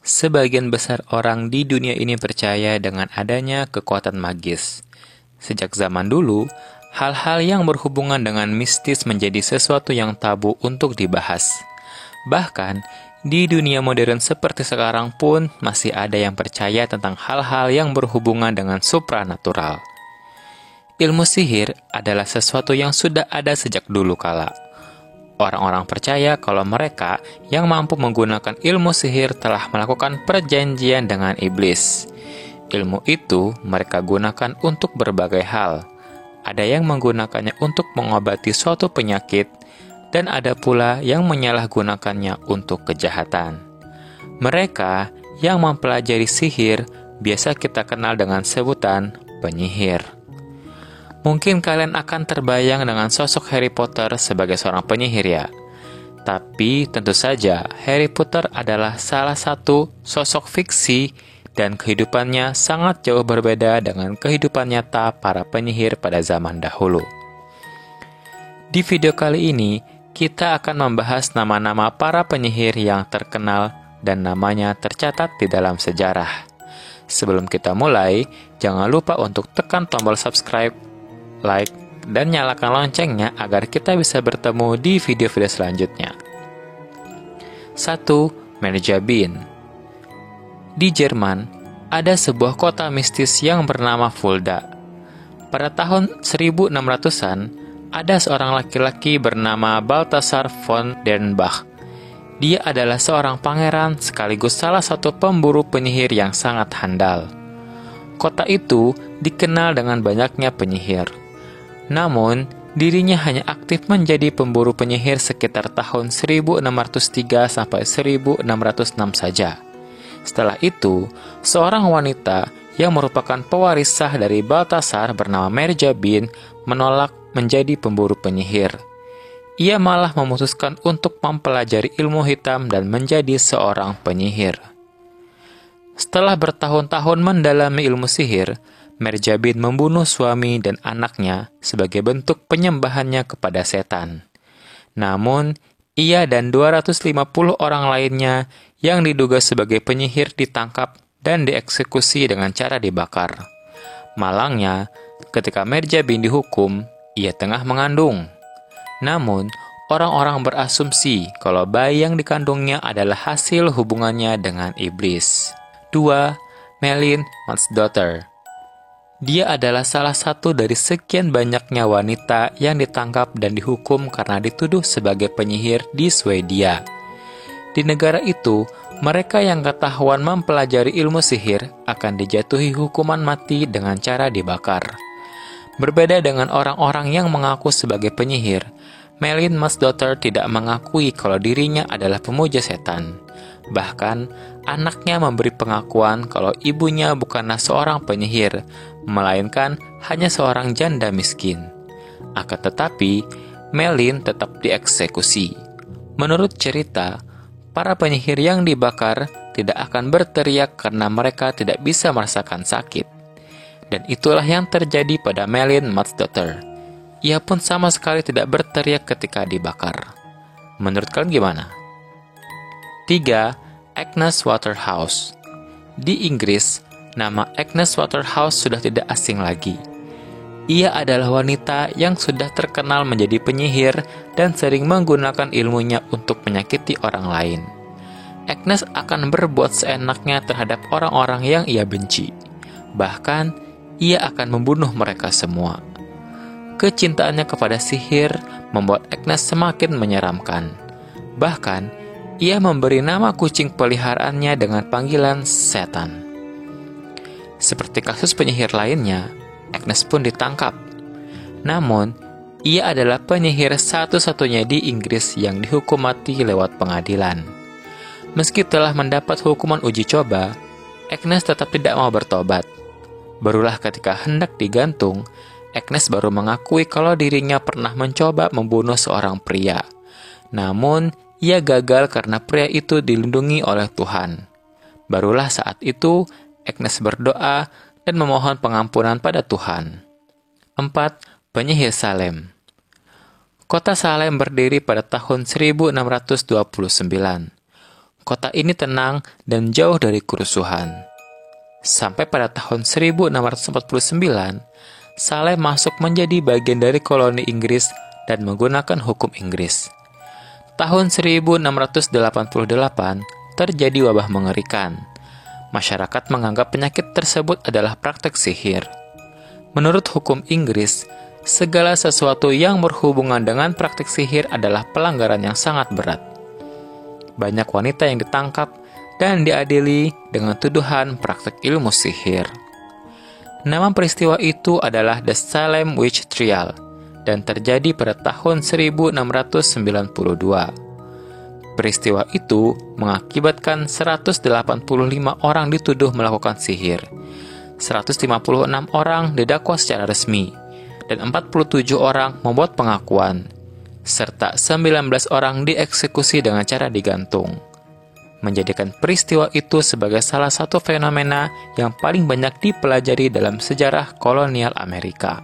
Sebagian besar orang di dunia ini percaya dengan adanya kekuatan magis. Sejak zaman dulu, hal-hal yang berhubungan dengan mistis menjadi sesuatu yang tabu untuk dibahas. Bahkan, di dunia modern seperti sekarang pun masih ada yang percaya tentang hal-hal yang berhubungan dengan supranatural. Ilmu sihir adalah sesuatu yang sudah ada sejak dulu kala. Orang-orang percaya kalau mereka yang mampu menggunakan ilmu sihir telah melakukan perjanjian dengan iblis. Ilmu itu mereka gunakan untuk berbagai hal. Ada yang menggunakannya untuk mengobati suatu penyakit, dan ada pula yang menyalahgunakannya untuk kejahatan. Mereka yang mempelajari sihir biasa kita kenal dengan sebutan penyihir. Mungkin kalian akan terbayang dengan sosok Harry Potter sebagai seorang penyihir ya. Tapi tentu saja Harry Potter adalah salah satu sosok fiksi dan kehidupannya sangat jauh berbeda dengan kehidupan nyata para penyihir pada zaman dahulu. Di video kali ini, kita akan membahas nama-nama para penyihir yang terkenal dan namanya tercatat di dalam sejarah. Sebelum kita mulai, jangan lupa untuk tekan tombol subscribe, like, dan nyalakan loncengnya agar kita bisa bertemu di video-video selanjutnya. 1. Merjabin. Di Jerman, ada sebuah kota mistis yang bernama Fulda. Pada tahun 1600-an, ada seorang laki-laki bernama Balthasar von Dernbach. Dia adalah seorang pangeran sekaligus salah satu pemburu penyihir yang sangat handal. Kota itu dikenal dengan banyaknya penyihir. Namun, dirinya hanya aktif menjadi pemburu penyihir sekitar tahun 1603 sampai 1606 saja. Setelah itu, seorang wanita yang merupakan pewaris sah dari Balthasar bernama Merjabin menolak menjadi pemburu penyihir. Ia malah memutuskan untuk mempelajari ilmu hitam dan menjadi seorang penyihir. Setelah bertahun-tahun mendalami ilmu sihir, Merjabin membunuh suami dan anaknya sebagai bentuk penyembahannya kepada setan. Namun, ia dan 250 orang lainnya yang diduga sebagai penyihir ditangkap dan dieksekusi dengan cara dibakar. Malangnya, ketika Merjabin dihukum, ia tengah mengandung. Namun, orang-orang berasumsi kalau bayi yang dikandungnya adalah hasil hubungannya dengan iblis. 2. Melin Madsdotter. Dia adalah salah satu dari sekian banyaknya wanita yang ditangkap dan dihukum karena dituduh sebagai penyihir di Swedia. Di negara itu, mereka yang ketahuan mempelajari ilmu sihir akan dijatuhi hukuman mati dengan cara dibakar. Berbeda dengan orang-orang yang mengaku sebagai penyihir, Melin Madsdotter tidak mengakui kalau dirinya adalah pemuja setan. Bahkan, anaknya memberi pengakuan kalau ibunya bukanlah seorang penyihir, melainkan hanya seorang janda miskin. Akan tetapi, Melin tetap dieksekusi. Menurut cerita, para penyihir yang dibakar tidak akan berteriak karena mereka tidak bisa merasakan sakit. Dan itulah yang terjadi pada Melin Madsdotter. Ia pun sama sekali tidak berteriak ketika dibakar. Menurut kalian gimana? 3. Agnes Waterhouse. Di Inggris, nama Agnes Waterhouse sudah tidak asing lagi. Ia adalah wanita yang sudah terkenal menjadi penyihir dan sering menggunakan ilmunya untuk menyakiti orang lain. Agnes akan berbuat seenaknya terhadap orang-orang yang ia benci. Bahkan, ia akan membunuh mereka semua. Kecintaannya kepada sihir membuat Agnes semakin menyeramkan. Bahkan, ia memberi nama kucing peliharaannya dengan panggilan setan. Seperti kasus penyihir lainnya, Agnes pun ditangkap. Namun, ia adalah penyihir satu-satunya di Inggris yang dihukum mati lewat pengadilan. Meski telah mendapat hukuman uji coba, Agnes tetap tidak mau bertobat. Barulah ketika hendak digantung, Agnes baru mengakui kalau dirinya pernah mencoba membunuh seorang pria. Namun, ia gagal karena pria itu dilindungi oleh Tuhan. Barulah saat itu, Agnes berdoa dan memohon pengampunan pada Tuhan. 4. Penyihir Salem. Kota Salem berdiri pada tahun 1629. kota ini tenang dan jauh dari kerusuhan. Sampai pada tahun 1649, Salem masuk menjadi bagian dari koloni Inggris dan menggunakan hukum Inggris. Tahun 1688 terjadi wabah mengerikan. Masyarakat menganggap penyakit tersebut adalah praktek sihir. Menurut hukum Inggris, segala sesuatu yang berhubungan dengan praktek sihir adalah pelanggaran yang sangat berat. Banyak wanita yang ditangkap dan diadili dengan tuduhan praktek ilmu sihir. Nama peristiwa itu adalah The Salem Witch Trial dan terjadi pada tahun 1692. Peristiwa itu mengakibatkan 185 orang dituduh melakukan sihir, 156 orang didakwa secara resmi, dan 47 orang membuat pengakuan, serta 19 orang dieksekusi dengan cara digantung, menjadikan peristiwa itu sebagai salah satu fenomena yang paling banyak dipelajari dalam sejarah kolonial Amerika.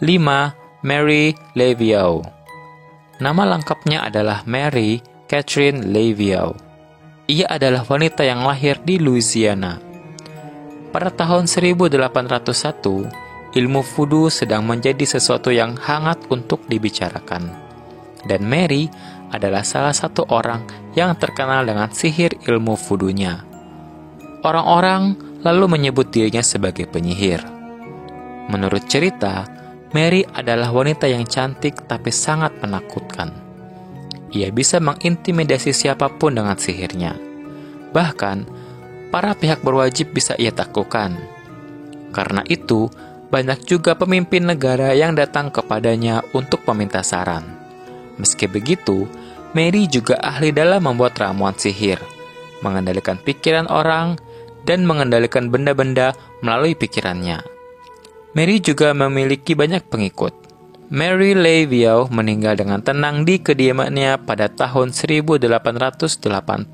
5. Mary Leviau. Nama lengkapnya adalah Mary Catherine Leviau. Ia adalah wanita yang lahir di Louisiana. Pada tahun 1801, ilmu voodoo sedang menjadi sesuatu yang hangat untuk dibicarakan. Dan Mary adalah salah satu orang yang terkenal dengan sihir ilmu voodoo-nya. Orang-orang lalu menyebut dirinya sebagai penyihir. Menurut cerita, Mary adalah wanita yang cantik tapi sangat menakutkan. Ia bisa mengintimidasi siapapun dengan sihirnya. Bahkan, para pihak berwajib bisa ia taklukkan. Karena itu, banyak juga pemimpin negara yang datang kepadanya untuk meminta saran. Meski begitu, Mary juga ahli dalam membuat ramuan sihir, mengendalikan pikiran orang, dan mengendalikan benda-benda melalui pikirannya. Mary juga memiliki banyak pengikut. Mary Leviau meninggal dengan tenang di kediamannya pada tahun 1881.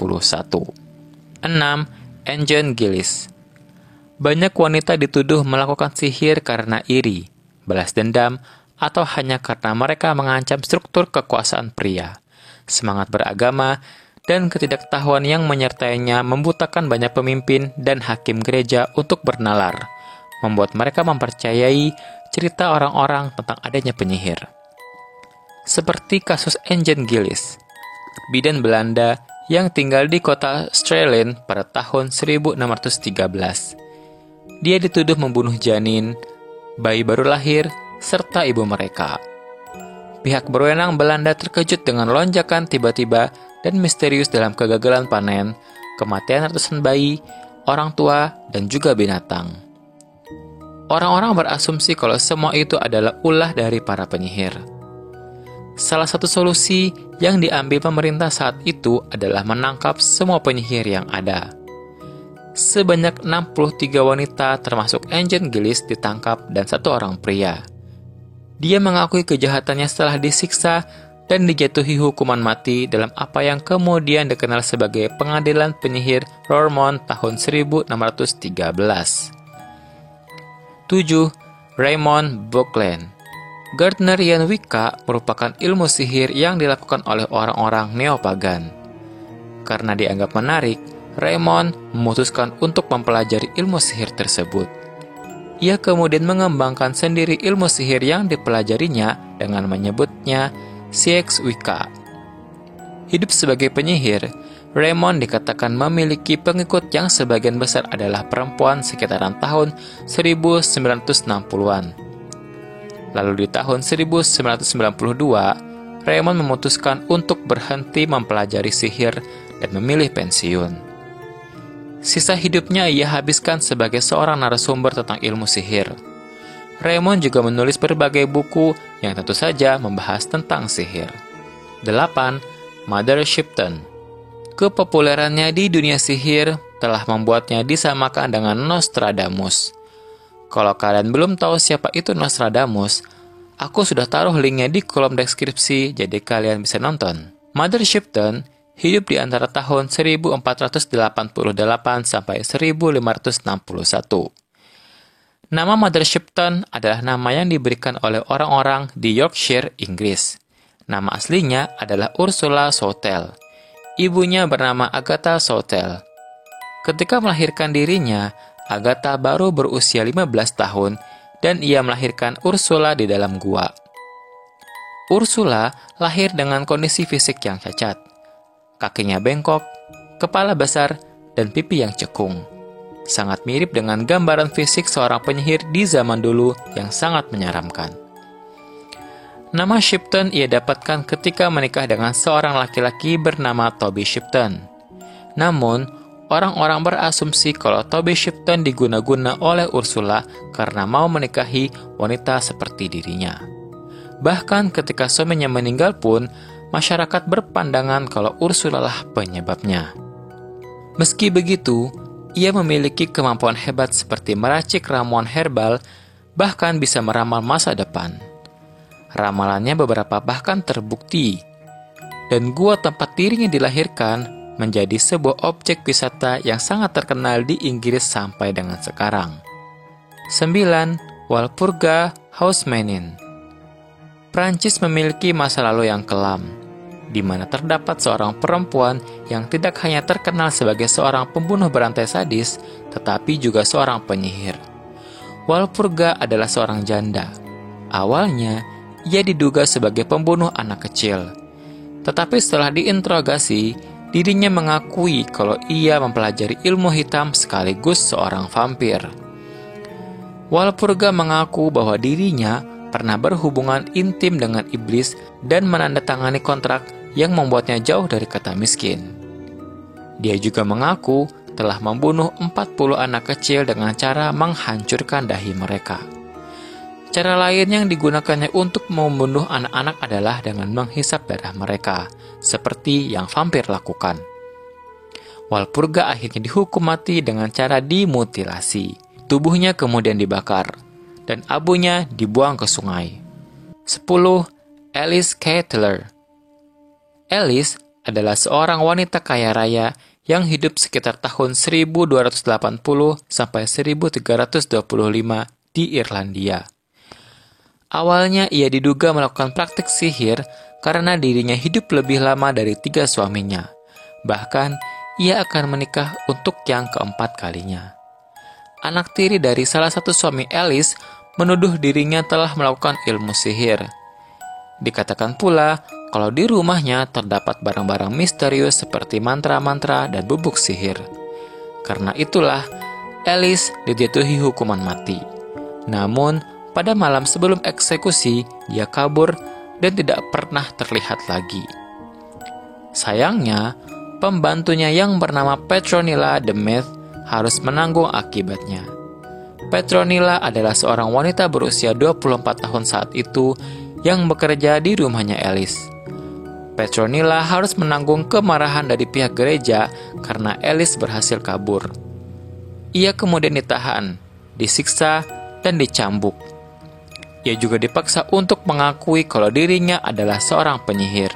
6. Angel Gillis. Banyak wanita dituduh melakukan sihir karena iri, balas dendam, atau hanya karena mereka mengancam struktur kekuasaan pria. Semangat beragama dan ketidaktahuan yang menyertainya membutakan banyak pemimpin dan hakim gereja untuk bernalar, membuat mereka mempercayai cerita orang-orang tentang adanya penyihir. Seperti kasus Angel Gillis, bidan Belanda yang tinggal di kota Strelen pada tahun 1613. Dia dituduh membunuh janin, bayi baru lahir, serta ibu mereka. Pihak berwenang Belanda terkejut dengan lonjakan tiba-tiba dan misterius dalam kegagalan panen, kematian ratusan bayi, orang tua, dan juga binatang. Orang-orang berasumsi kalau semua itu adalah ulah dari para penyihir. Salah satu solusi yang diambil pemerintah saat itu adalah menangkap semua penyihir yang ada. Sebanyak 63 wanita termasuk Angel Gillis ditangkap dan 1 orang pria. Dia mengakui kejahatannya setelah disiksa dan dijatuhi hukuman mati dalam apa yang kemudian dikenal sebagai Pengadilan Penyihir Roermond tahun 1613. 7. Raymond Buckland. Gardnerian Wicca merupakan ilmu sihir yang dilakukan oleh orang-orang neopagan. Karena dianggap menarik, Raymond memutuskan untuk mempelajari ilmu sihir tersebut. Ia kemudian mengembangkan sendiri ilmu sihir yang dipelajarinya dengan menyebutnya Seex Wicca. Hidup sebagai penyihir, Raymond dikatakan memiliki pengikut yang sebagian besar adalah perempuan sekitaran tahun 1960-an. Lalu di tahun 1992, Raymond memutuskan untuk berhenti mempelajari sihir dan memilih pensiun. Sisa hidupnya ia habiskan sebagai seorang narasumber tentang ilmu sihir. Raymond juga menulis berbagai buku yang tentu saja membahas tentang sihir. 8. Mother Shipton. Kepopulerannya di dunia sihir telah membuatnya disamakan dengan Nostradamus. Kalau kalian belum tahu siapa itu Nostradamus, aku sudah taruh linknya di kolom deskripsi jadi kalian bisa nonton. Mother Shipton hidup di antara tahun 1488 sampai 1561. Nama Mother Shipton adalah nama yang diberikan oleh orang-orang di Yorkshire, Inggris. Nama aslinya adalah Ursula Southel. Ibunya bernama Agatha Southwell. Ketika melahirkan dirinya, Agatha baru berusia 15 tahun dan ia melahirkan Ursula di dalam gua. Ursula lahir dengan kondisi fisik yang cacat. Kakinya bengkok, kepala besar, dan pipi yang cekung. Sangat mirip dengan gambaran fisik seorang penyihir di zaman dulu yang sangat menyeramkan. Nama Shipton ia dapatkan ketika menikah dengan seorang laki-laki bernama Toby Shipton. Namun, orang-orang berasumsi kalau Toby Shipton diguna-guna oleh Ursula karena mau menikahi wanita seperti dirinya. Bahkan ketika suaminya meninggal pun, masyarakat berpandangan kalau Ursula lah penyebabnya. Meski begitu, ia memiliki kemampuan hebat seperti meracik ramuan herbal, bahkan bisa meramal masa depan. Ramalannya beberapa bahkan terbukti. Dan gua tempat dirinya dilahirkan menjadi sebuah objek wisata yang sangat terkenal di Inggris sampai dengan sekarang. 9. Walpurga Housemanin. Prancis memiliki masa lalu yang kelam, di mana terdapat seorang perempuan yang tidak hanya terkenal sebagai seorang pembunuh berantai sadis, tetapi juga seorang penyihir. Walpurga adalah seorang janda. Awalnya, ia diduga sebagai pembunuh anak kecil. Tetapi setelah diinterogasi, dirinya mengakui kalau ia mempelajari ilmu hitam sekaligus seorang vampir. Walpurga mengaku bahwa dirinya pernah berhubungan intim dengan iblis dan menandatangani kontrak yang membuatnya jauh dari kata miskin. Dia juga mengaku telah membunuh 40 anak kecil dengan cara menghancurkan dahi mereka. Cara lain yang digunakannya untuk membunuh anak-anak adalah dengan menghisap darah mereka, seperti yang vampir lakukan. Walpurga akhirnya dihukum mati dengan cara dimutilasi. Tubuhnya kemudian dibakar, dan abunya dibuang ke sungai. 10. Alice Kettler. Alice adalah seorang wanita kaya raya yang hidup sekitar tahun 1280 sampai 1325 di Irlandia. Awalnya ia diduga melakukan praktik sihir karena dirinya hidup lebih lama dari 3 suaminya. Bahkan, ia akan menikah untuk yang keempat kalinya. Anak tiri dari salah satu suami Alice menuduh dirinya telah melakukan ilmu sihir. Dikatakan pula kalau di rumahnya terdapat barang-barang misterius seperti mantra-mantra dan bubuk sihir. Karena itulah, Alice dijatuhi hukuman mati. Namun, pada malam sebelum eksekusi, dia kabur dan tidak pernah terlihat lagi. Sayangnya, pembantunya yang bernama Petronilla the Myth harus menanggung akibatnya. Petronilla adalah seorang wanita berusia 24 tahun saat itu yang bekerja di rumahnya Alice. Petronilla harus menanggung kemarahan dari pihak gereja karena Alice berhasil kabur. Ia kemudian ditahan, disiksa, dan dicambuk. Ia juga dipaksa untuk mengakui kalau dirinya adalah seorang penyihir.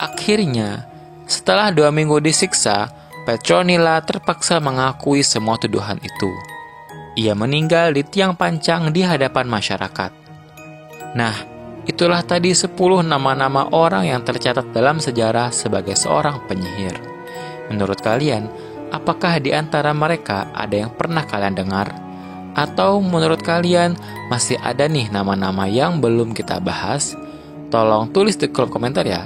Akhirnya, setelah 2 minggu disiksa, Petronilla terpaksa mengakui semua tuduhan itu. Ia meninggal di tiang pancang di hadapan masyarakat. Nah, itulah tadi 10 nama-nama orang yang tercatat dalam sejarah sebagai seorang penyihir. Menurut kalian, apakah di antara mereka ada yang pernah kalian dengar? Atau menurut kalian masih ada nih nama-nama yang belum kita bahas? Tolong tulis di kolom komentar ya.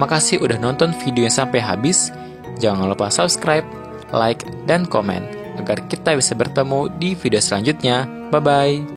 Makasih udah nonton videonya sampai habis. Jangan lupa subscribe, like, dan komen agar kita bisa bertemu di video selanjutnya. Bye-bye.